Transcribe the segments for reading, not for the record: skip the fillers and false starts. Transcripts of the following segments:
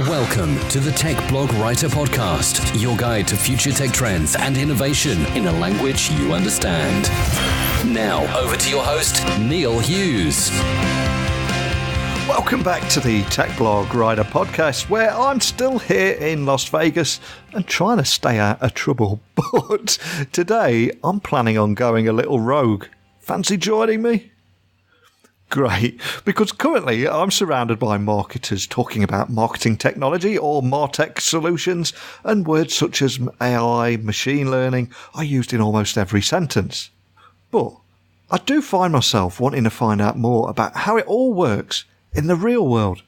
Welcome to the Tech Blog Writer Podcast, your guide to future tech trends and innovation in a language you understand. Now, over to your host, Neil Hughes. Welcome back to the Tech Blog Writer Podcast, where I'm still here in Las Vegas and trying to stay out of trouble. But today, I'm planning on going a little rogue. Fancy joining me? Great, because currently I'm surrounded by marketers talking about marketing technology or MarTech solutions, and words such as AI, machine learning are used in almost every sentence. But I do find myself wanting to find out more about how it all works in the real world.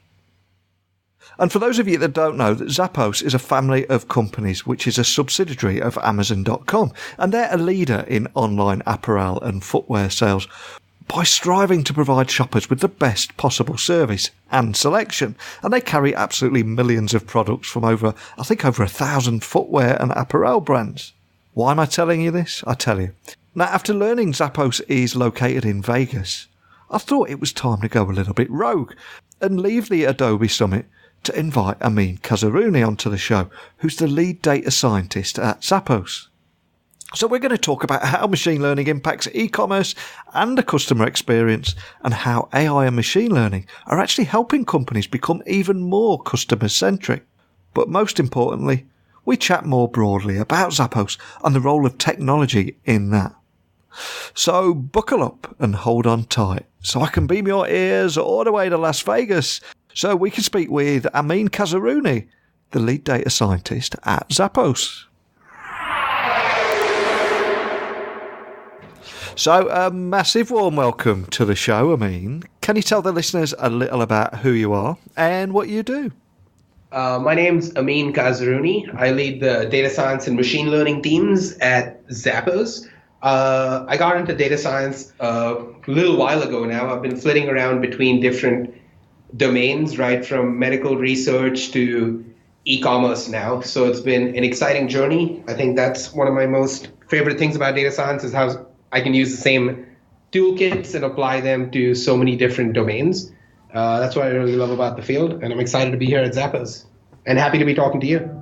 And for those of you that don't know, that Zappos is a family of companies which is a subsidiary of Amazon.com, and they're a leader in online apparel and footwear sales by striving to provide shoppers with the best possible service and selection. And they carry absolutely millions of products from over 1,000 footwear and apparel brands. Why am I telling you this? I tell you. Now, after learning Zappos is located in Vegas, I thought it was time to go a little bit rogue and leave the Adobe Summit to invite Ameen Kazerouni onto the show, who's the lead data scientist at Zappos. So we're going to talk about how machine learning impacts e-commerce and the customer experience, and how AI and machine learning are actually helping companies become even more customer-centric. But most importantly, we chat more broadly about Zappos and the role of technology in that. So buckle up and hold on tight so I can beam your ears all the way to Las Vegas so we can speak with Ameen Kazerouni, the lead data scientist at Zappos. So a massive warm welcome to the show, Ameen. Can you tell the listeners a little about who you are and what you do? My name's Ameen Kazerouni. I lead the data science and machine learning teams at Zappos. I got into data science a little while ago now. I've been flitting around between different domains, right, from medical research to e-commerce now. So it's been an exciting journey. I think that's one of my most favorite things about data science is how I can use the same toolkits and apply them to so many different domains. That's what I really love about the field, and I'm excited to be here at Zappos and happy to be talking to you.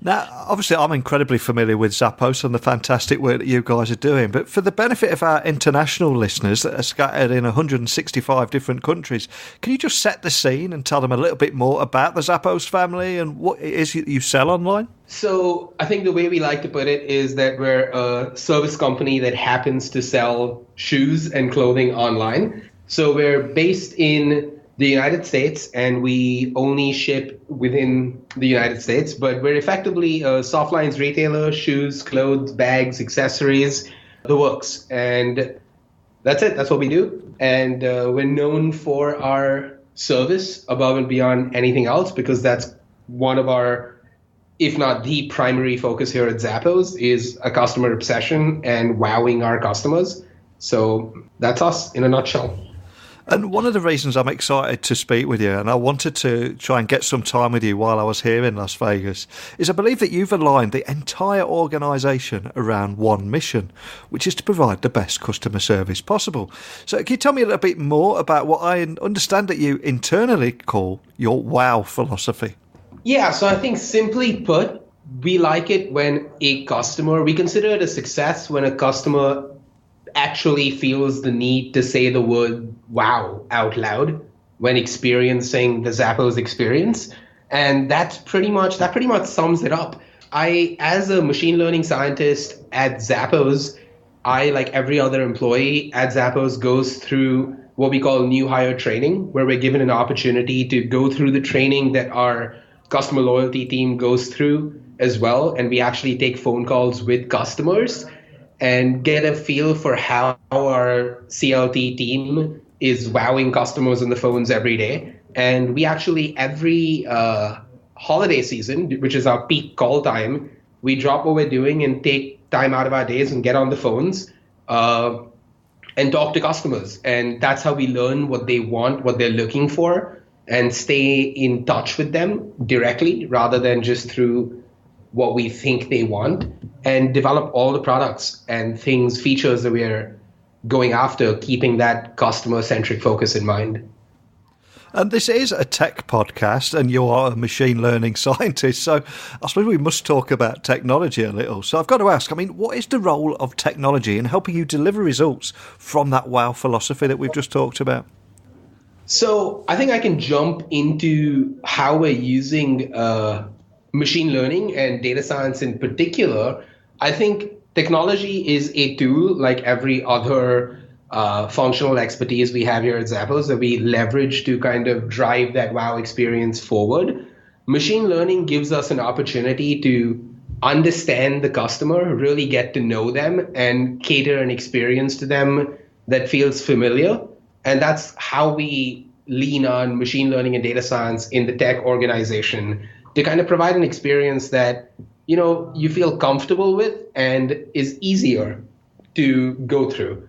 Now, obviously, I'm incredibly familiar with Zappos and the fantastic work that you guys are doing, but for the benefit of our international listeners that are scattered in 165 different countries, can you just set the scene and tell them a little bit more about the Zappos family and what it is you sell online? So I think the way we like to put it is that we're a service company that happens to sell shoes and clothing online. So we're based in the United States, and we only ship within the United States, but we're effectively a softlines retailer, shoes, clothes, bags, accessories, the works. And that's it. That's what we do. And we're known for our service above and beyond anything else, because that's one of our, if not the primary focus here at Zappos, is a customer obsession and wowing our customers. So that's us in a nutshell. And one of the reasons I'm excited to speak with you, and I wanted to try and get some time with you while I was here in Las Vegas, is I believe that you've aligned the entire organisation around one mission, which is to provide the best customer service possible. So can you tell me a little bit more about what I understand that you internally call your WOW philosophy? Yeah, so I think simply put, we like it when we consider it a success when a customer actually feels the need to say the word wow out loud when experiencing the Zappos experience. And that pretty much sums it up. As a machine learning scientist at Zappos, I, like every other employee at Zappos, goes through what we call new hire training, where we're given an opportunity to go through the training that our customer loyalty team goes through as well. And we actually take phone calls with customers and get a feel for how our CLT team is wowing customers on the phones every day. And we actually, every holiday season, which is our peak call time, we drop what we're doing and take time out of our days and get on the phones and talk to customers. And that's how we learn what they want, what they're looking for, and stay in touch with them directly rather than just through what we think they want, and develop all the products and features that we're going after, keeping that customer-centric focus in mind. And this is a tech podcast, and you are a machine learning scientist, so I suppose we must talk about technology a little. So I've got to ask, what is the role of technology in helping you deliver results from that wow philosophy that we've just talked about? So I think I can jump into how we're using machine learning and data science in particular. I think technology is a tool like every other functional expertise we have here at Zappos that we leverage to kind of drive that wow experience forward. Machine learning gives us an opportunity to understand the customer, really get to know them, and cater an experience to them that feels familiar. And that's how we lean on machine learning and data science in the tech organization to kind of provide an experience that you feel comfortable with and is easier to go through.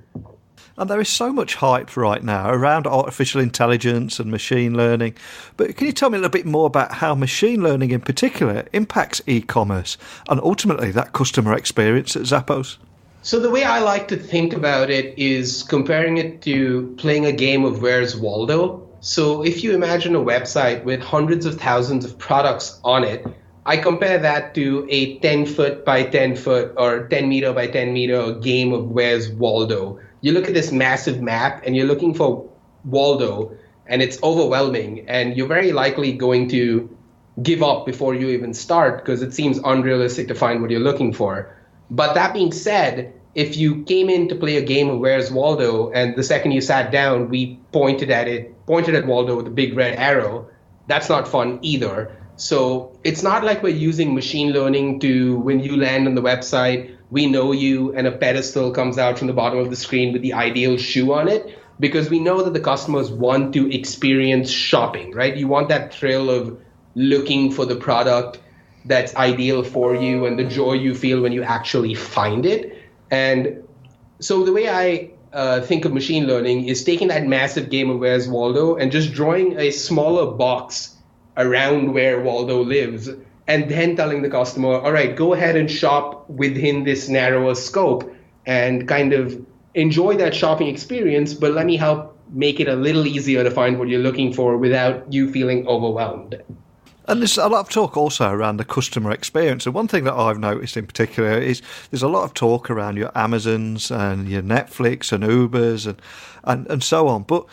And there is so much hype right now around artificial intelligence and machine learning. But can you tell me a little bit more about how machine learning in particular impacts e-commerce and ultimately that customer experience at Zappos? So the way I like to think about it is comparing it to playing a game of Where's Waldo. So if you imagine a website with hundreds of thousands of products on it, I compare that to a 10-foot by 10-foot or 10-meter by 10-meter game of Where's Waldo. You look at this massive map and you're looking for Waldo, and it's overwhelming, and you're very likely going to give up before you even start because it seems unrealistic to find what you're looking for. But that being said, if you came in to play a game of Where's Waldo, and the second you sat down, we pointed at Waldo with a big red arrow, that's not fun either. So it's not like we're using machine learning to, when you land on the website, we know you and a pedestal comes out from the bottom of the screen with the ideal shoe on it, because we know that the customers want to experience shopping, right? You want that thrill of looking for the product that's ideal for you and the joy you feel when you actually find it. And so the way I think of machine learning is taking that massive game of Where's Waldo and just drawing a smaller box around where Waldo lives, and then telling the customer, all right, go ahead and shop within this narrower scope and kind of enjoy that shopping experience, but let me help make it a little easier to find what you're looking for without you feeling overwhelmed. And there's a lot of talk also around the customer experience. And one thing that I've noticed in particular is there's a lot of talk around your Amazons and your Netflix and Ubers and so on. But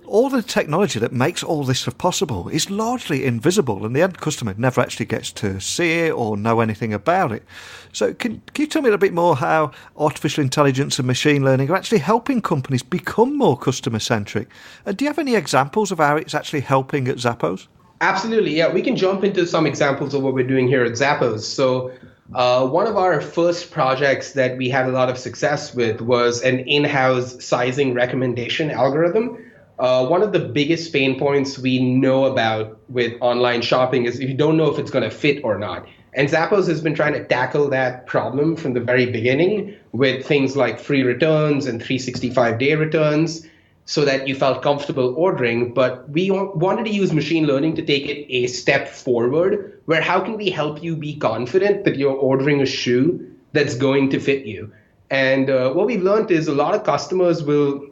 all the technology that makes all this possible is largely invisible, and the end customer never actually gets to see it or know anything about it. So can you tell me a little bit more how artificial intelligence and machine learning are actually helping companies become more customer-centric? And do you have any examples of how it's actually helping at Zappos? Absolutely, yeah. We can jump into some examples of what we're doing here at Zappos. So one of our first projects that we had a lot of success with was an in-house sizing recommendation algorithm. One of the biggest pain points we know about with online shopping is if you don't know if it's going to fit or not. And Zappos has been trying to tackle that problem from the very beginning with things like free returns and 365-day returns so that you felt comfortable ordering. But we wanted to use machine learning to take it a step forward, where how can we help you be confident that you're ordering a shoe that's going to fit you? And what we've learned is a lot of customers will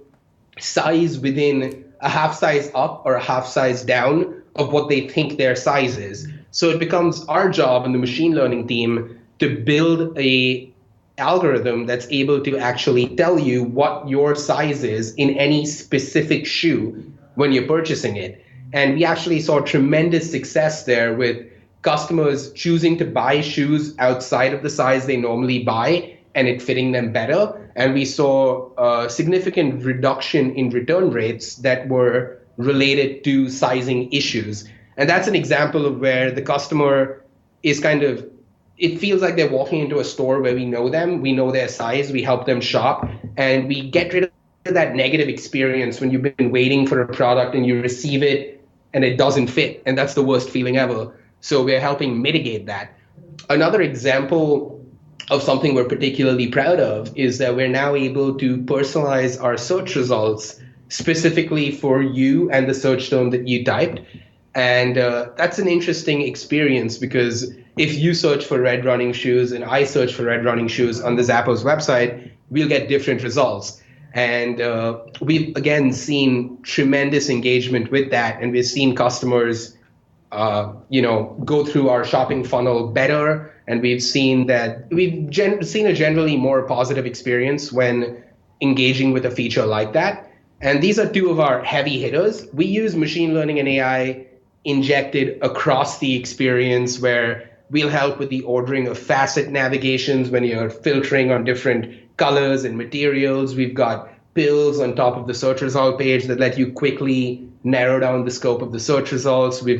size within a half size up or a half size down of what they think their size is. So it becomes our job in the machine learning team to build a algorithm that's able to actually tell you what your size is in any specific shoe when you're purchasing it. And we actually saw tremendous success there with customers choosing to buy shoes outside of the size they normally buy and it fitting them better. And we saw a significant reduction in return rates that were related to sizing issues. And that's an example of where the customer is kind of, it feels like they're walking into a store where we know them, we know their size, we help them shop, and we get rid of that negative experience when you've been waiting for a product and you receive it and it doesn't fit. And that's the worst feeling ever. So we're helping mitigate that. Another example of something we're particularly proud of is that we're now able to personalize our search results specifically for you and the search term that you typed. And that's an interesting experience because if you search for red running shoes and I search for red running shoes on the Zappos website, we'll get different results. And we've, again, seen tremendous engagement with that. And we've seen customers, go through our shopping funnel better. And we've seen that seen a generally more positive experience when engaging with a feature like that. And these are two of our heavy hitters. We use machine learning and AI injected across the experience, where we'll help with the ordering of facet navigations when you're filtering on different colors and materials. We've got pills on top of the search result page that let you quickly narrow down the scope of the search results. We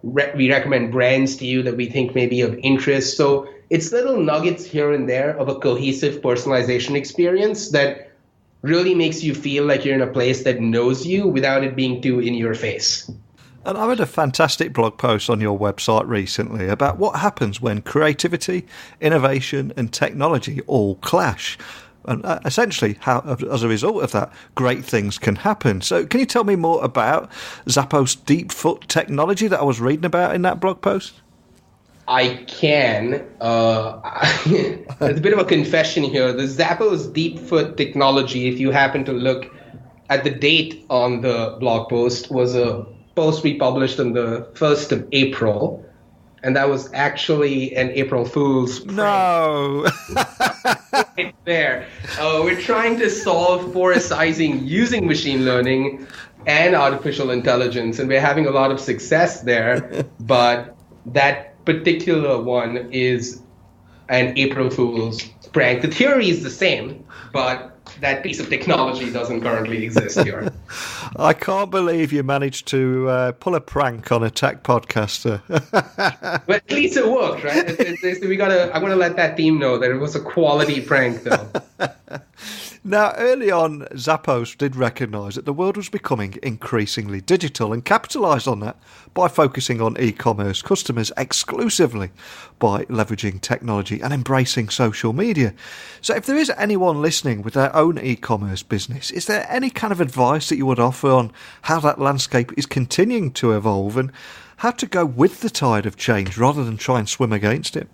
recommend brands to you that we think may be of interest. So it's little nuggets here and there of a cohesive personalization experience that really makes you feel like you're in a place that knows you without it being too in your face. And I read a fantastic blog post on your website recently about what happens when creativity, innovation and technology all clash. And essentially, how, as a result of that, great things can happen. So can you tell me more about Zappos Deep Foot technology that I was reading about in that blog post? I can. There's a bit of a confession here. The Zappos Deep Foot technology, if you happen to look at the date on the blog post, was a post we published on the 1st of April. And that was actually an April Fool's prank. No! Right there. We're trying to solve for sizing using machine learning and artificial intelligence, and we're having a lot of success there. But that particular one is an April Fool's prank. The theory is the same, but that piece of technology doesn't currently exist here. I can't believe you managed to pull a prank on a tech podcaster. But at least it worked, right? I'm going to let that team know that it was a quality prank, though. Now, early on, Zappos did recognise that the world was becoming increasingly digital and capitalised on that by focusing on e-commerce customers exclusively by leveraging technology and embracing social media. So if there is anyone listening with their own e-commerce business, is there any kind of advice that you would offer on how that landscape is continuing to evolve and how to go with the tide of change rather than try and swim against it?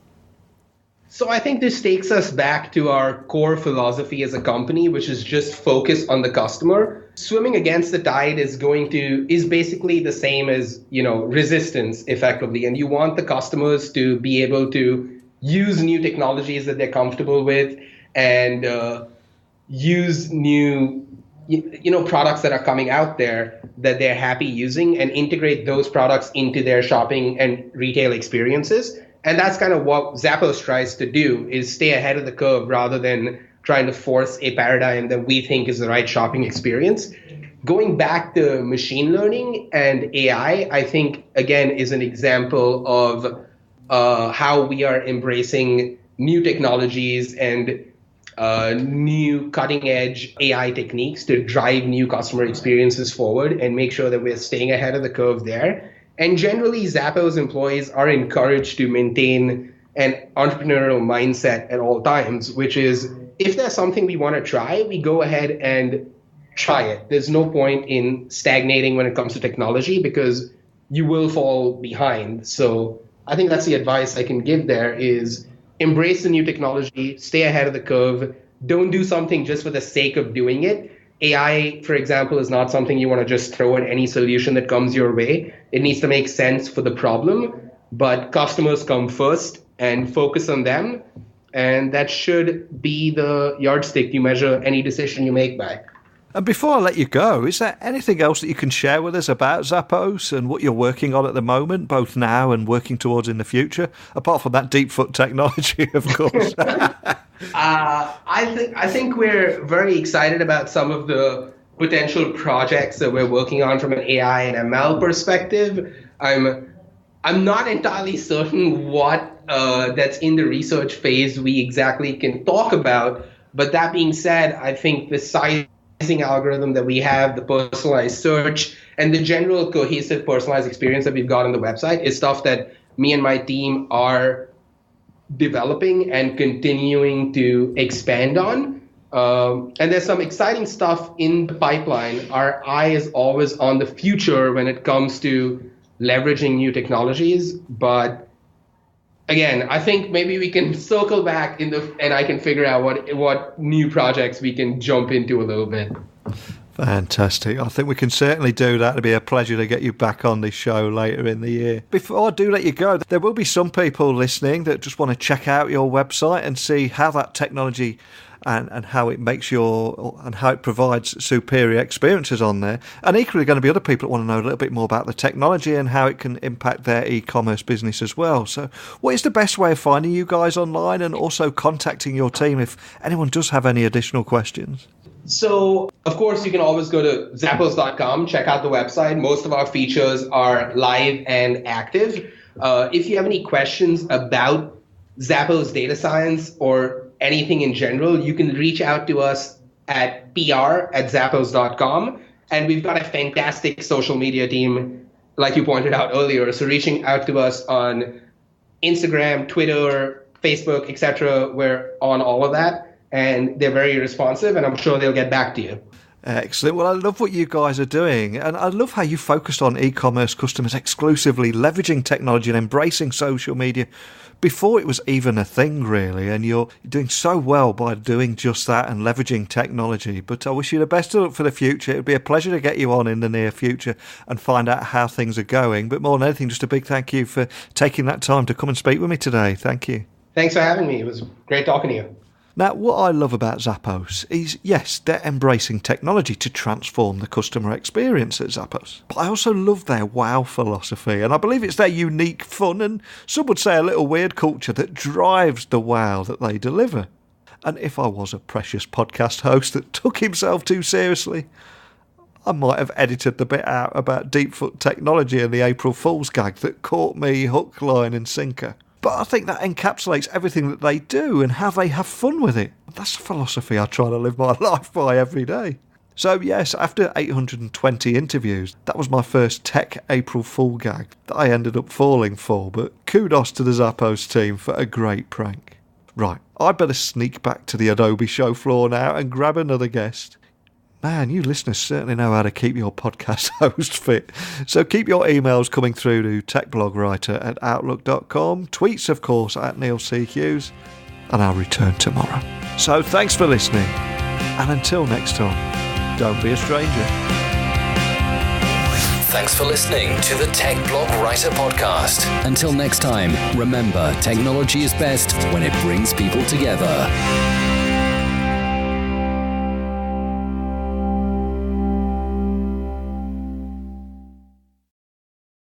So I think this takes us back to our core philosophy as a company, which is just focus on the customer. Swimming against the tide is basically the same as, resistance effectively. And you want the customers to be able to use new technologies that they're comfortable with and use new products that are coming out there that they're happy using and integrate those products into their shopping and retail experiences. And that's kind of what Zappos tries to do, is stay ahead of the curve rather than trying to force a paradigm that we think is the right shopping experience. Going back to machine learning and AI, I think, again, is an example of how we are embracing new technologies and new cutting-edge AI techniques to drive new customer experiences forward and make sure that we're staying ahead of the curve there. And generally, Zappos employees are encouraged to maintain an entrepreneurial mindset at all times, which is if there's something we want to try, we go ahead and try it. There's no point in stagnating when it comes to technology because you will fall behind. So I think that's the advice I can give there is embrace the new technology, stay ahead of the curve, don't do something just for the sake of doing it. AI, for example, is not something you want to just throw at any solution that comes your way. It needs to make sense for the problem, but customers come first and focus on them. And that should be the yardstick you measure any decision you make by. And before I let you go, is there anything else that you can share with us about Zappos and what you're working on at the moment, both now and working towards in the future, apart from that deep foot technology, of course? I think we're very excited about some of the potential projects that we're working on from an AI and ML perspective. I'm not entirely certain what that's in the research phase we exactly can talk about. But that being said, I think the sizing algorithm that we have, the personalized search, and the general cohesive personalized experience that we've got on the website is stuff that me and my team are developing and continuing to expand on. And there's some exciting stuff in the pipeline. Our eye is always on the future when it comes to leveraging new technologies, but again, I think maybe we can circle back and I can figure out what new projects we can jump into a little bit. Fantastic. I think we can certainly do that. It'd be a pleasure to get you back on this show later in the year. Before I do let you go, there will be some people listening that just want to check out your website and see how that technology and how it makes and how it provides superior experiences on there. And equally going to be other people that want to know a little bit more about the technology and how it can impact their e-commerce business as well. So what is the best way of finding you guys online and also contacting your team if anyone does have any additional questions? So, of course, you can always go to zappos.com, check out the website. Most of our features are live and active. If you have any questions about Zappos data science or anything in general, you can reach out to us at pr@zappos.com. And we've got a fantastic social media team, like you pointed out earlier. So reaching out to us on Instagram, Twitter, Facebook, etc. We're on all of that. And they're very responsive, and I'm sure they'll get back to you. Excellent. Well, I love what you guys are doing, and I love how you focused on e-commerce customers exclusively leveraging technology and embracing social media before it was even a thing, really, and you're doing so well by doing just that and leveraging technology. But I wish you the best of luck for the future. It would be a pleasure to get you on in the near future and find out how things are going. But more than anything, just a big thank you for taking that time to come and speak with me today. Thank you. Thanks for having me. It was great talking to you. Now, what I love about Zappos is, yes, they're embracing technology to transform the customer experience at Zappos. But I also love their wow philosophy, and I believe it's their unique, fun, and some would say a little weird culture that drives the wow that they deliver. And if I was a precious podcast host that took himself too seriously, I might have edited the bit out about Deepfoot technology and the April Fool's gag that caught me hook, line and sinker. But I think that encapsulates everything that they do and how they have fun with it. That's the philosophy I try to live my life by every day. So yes, after 820 interviews, that was my first tech April Fool gag that I ended up falling for, but kudos to the Zappos team for a great prank. Right, I'd better sneak back to the Adobe show floor now and grab another guest. Man, you listeners certainly know how to keep your podcast host fit. So keep your emails coming through to techblogwriter@outlook.com. Tweets, of course, at Neil C. Hughes. And I'll return tomorrow. So thanks for listening. And until next time, don't be a stranger. Thanks for listening to the Tech Blog Writer Podcast. Until next time, remember, technology is best when it brings people together.